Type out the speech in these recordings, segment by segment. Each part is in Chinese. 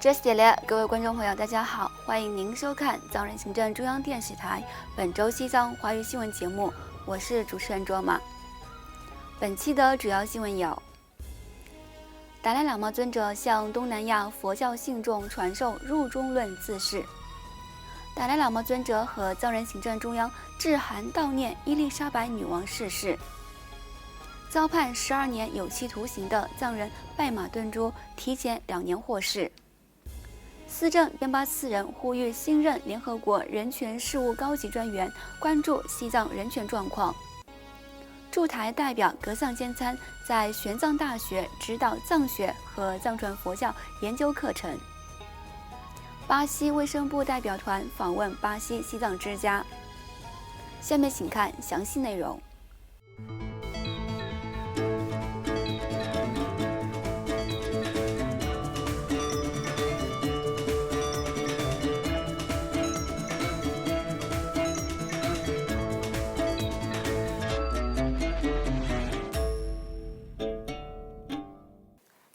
这系列，各位观众朋友，大家好，欢迎您收看藏人行政中央电视台本周西藏华语新闻节目，我是主持人卓玛。本期的主要新闻有：达赖喇嘛尊者向东南亚佛教信众传授入中论自释；达赖喇嘛尊者和藏人行政中央致函悼念伊丽莎白女王逝世；遭判12年有期徒刑的藏人拜马顿珠提前2年获释。司政边巴次仁呼吁新任联合国人权事务高级专员关注西藏人权状况。驻台代表格桑坚参在玄奘大学指导藏学和藏传佛教研究课程。巴西卫生部代表团访问巴西西藏之家。下面请看详细内容。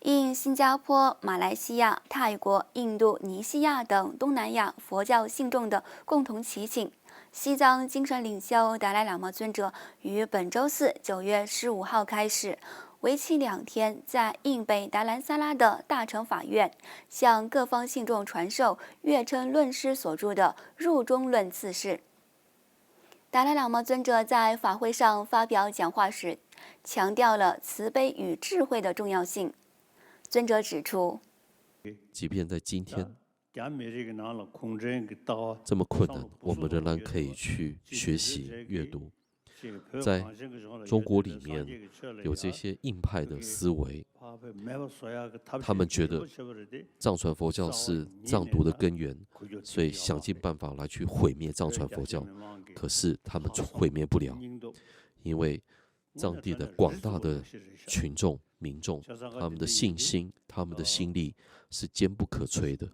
应新加坡、马来西亚、泰国、印度尼西亚等东南亚佛教信众的共同祈请，西藏精神领袖达赖喇嘛尊者于本周四9月15号开始，为期2天，在印北达兰萨拉的大乘法院向各方信众传授月称论师所著的入中论自释。达赖喇嘛尊者在法会上发表讲话时，强调了慈悲与智慧的重要性。尊者指出，即便在今天这么困难，我们仍然可以去学习阅读。在中国里面有这些硬派的思维，他们觉得藏传佛教是藏独的根源，所以想尽办法来去毁灭藏传佛教。可是他们毁灭不了，因为藏地的广大的群众民众，他们的信心、他们的心力是坚不可摧的。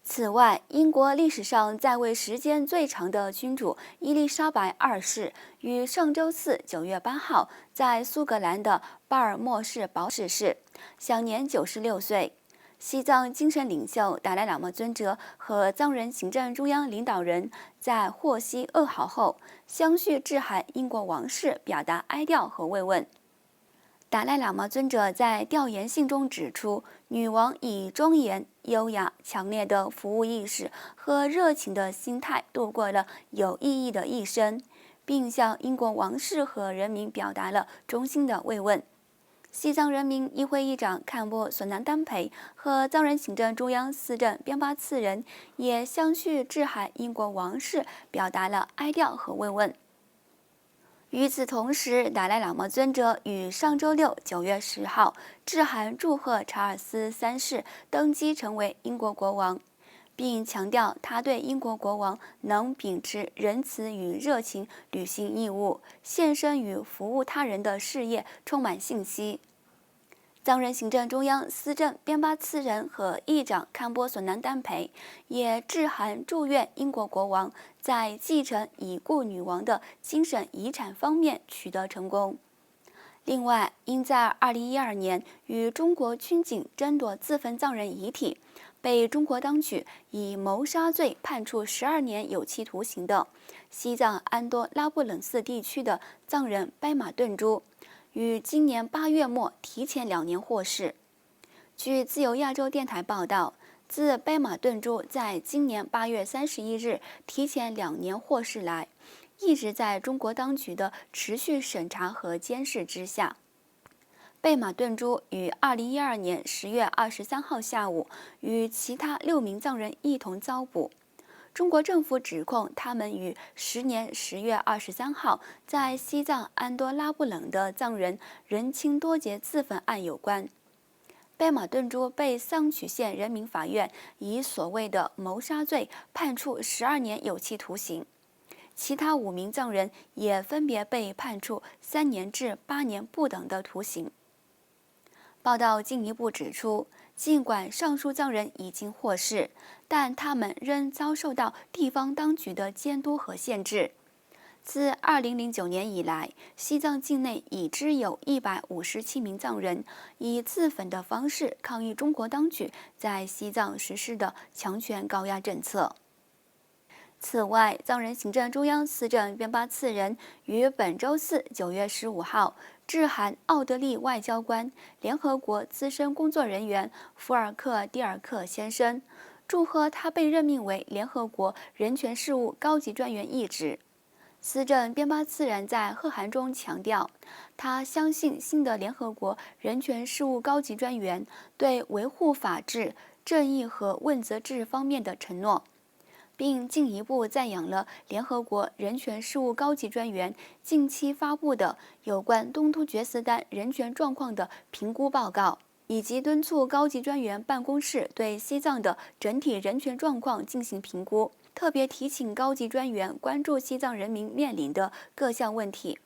此外，英国历史上在位时间最长的君主伊丽莎白2世于上周四9月8号在苏格兰的巴尔莫市堡逝世，享年96岁。西藏精神领袖达赖喇嘛尊者和藏人行政中央领导人在获悉噩耗后，相续致函英国王室，表达哀悼和慰问。达赖喇嘛尊者在调研信中指出，女王以庄严、优雅、强烈的服务意识和热情的心态度过了有意义的一生，并向英国王室和人民表达了衷心的慰问。西藏人民议会议长堪布索南丹培和藏人行政中央司政边巴次仁也相续致函英国王室，表达了哀悼和慰问。与此同时，达赖喇嘛尊者于上周六9月10号致函祝贺查尔斯3世登基成为英国国王，并强调他对英国国王能秉持仁慈与热情履行义务、献身与服务他人的事业充满信心。藏人行政中央司政边巴次仁和议长堪波索南丹培也致函祝愿英国国王在继承已故女王的精神遗产方面取得成功。另外，因在2012年与中国军警争夺自焚藏人遗体，被中国当局以谋杀罪判处12年有期徒刑的西藏安多拉布冷寺地区的藏人拜马顿珠，于今年8月末提前2年获释。据自由亚洲电台报道，自拜马顿珠在今年8月31日提前2年获释来，一直在中国当局的持续审查和监视之下。拜马顿珠于2012年10月23号下午与其他6名藏人一同遭捕。中国政府指控他们与10年10月23号在西藏安多拉布冷的藏人仁钦多杰自焚案有关。拜马顿珠被桑曲县人民法院以所谓的谋杀罪判处12年有期徒刑，其他5名藏人也分别被判处3年至8年不等的徒刑。报道进一步指出，尽管上述藏人已经获释，但他们仍遭受到地方当局的监督和限制。自2009年以来，西藏境内已知有157名藏人以自焚的方式抗议中国当局在西藏实施的强权高压政策。此外，藏人行政中央司政边巴次仁于本周四9月15号致函奥地利外交官、联合国资深工作人员福尔克·蒂尔克先生，祝贺他被任命为联合国人权事务高级专员一职。司政边巴次仁在贺函中强调，他相信新的联合国人权事务高级专员对维护法治、正义和问责制方面的承诺，并进一步赞扬了联合国人权事务高级专员近期发布的有关东突厥斯丹人权状况的评估报告，以及敦促高级专员办公室对西藏的整体人权状况进行评估，特别提醒高级专员关注西藏人民面临的各项问题，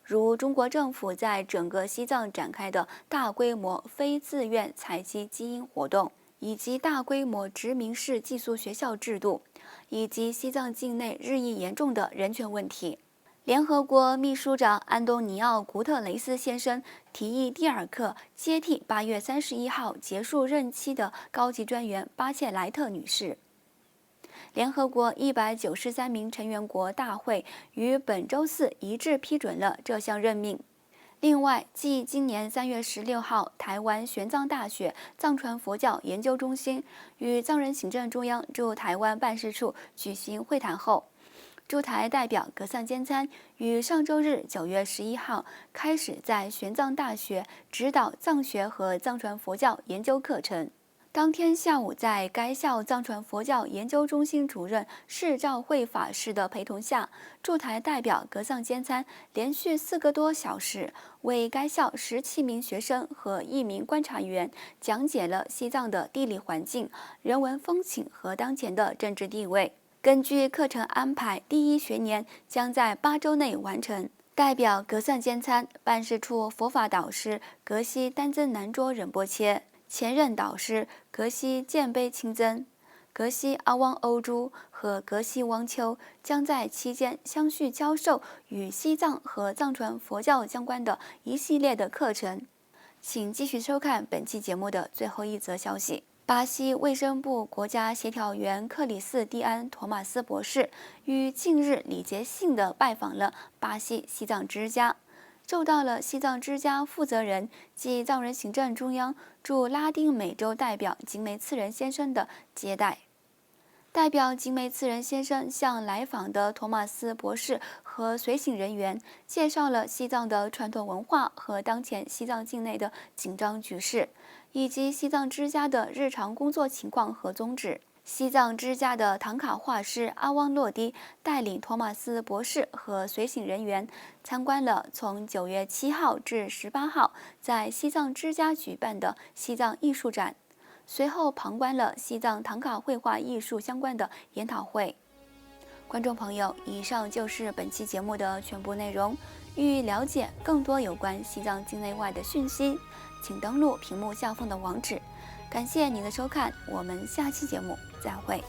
如中国政府在整个西藏展开的大规模非自愿采集基因活动，以及大规模殖民式寄宿学校制度，以及西藏境内日益严重的人权问题。联合国秘书长安东尼奥·古特雷斯先生提议蒂尔克接替8月31号结束任期的高级专员巴切莱特女士。联合国193名成员国大会于本周四一致批准了这项任命。另外，继今年3月16号台湾玄奘大学藏传佛教研究中心与藏人行政中央驻台湾办事处举行会谈后，驻台代表格桑坚参于上周日9月11号开始在玄奘大学指导藏学和藏传佛教研究课程。当天下午，在该校藏传佛教研究中心主任释照慧法师的陪同下，驻台代表格桑坚参连续4个多小时为该校17名学生和1名观察员讲解了西藏的地理环境、人文风情和当前的政治地位。根据课程安排，第一学年将在8周内完成。代表格桑坚参办事处佛法导师格西丹增南卓仁波切、前任导师格西建碑清真、格西阿汪欧珠和格西汪秋将在期间相续教授与西藏和藏传佛教相关的一系列的课程。请继续收看本期节目的最后一则消息。巴西卫生部国家协调员克里斯蒂安·托马斯博士于近日礼节性地拜访了巴西西藏之家，受到了西藏之家负责人及藏人行政中央驻拉丁美洲代表景美次仁先生的接待。代表景美次仁先生向来访的托马斯博士和随行人员介绍了西藏的传统文化和当前西藏境内的紧张局势，以及西藏之家的日常工作情况和宗旨。西藏之家的唐卡画师阿汪洛迪带领托马斯博士和随行人员参观了从9月7号至18号在西藏之家举办的西藏艺术展，随后旁观了西藏唐卡绘画艺术相关的研讨会。观众朋友，以上就是本期节目的全部内容。欲了解更多有关西藏境内外的讯息，请登录屏幕下方的网址。感谢您的收看，我们下期节目再会。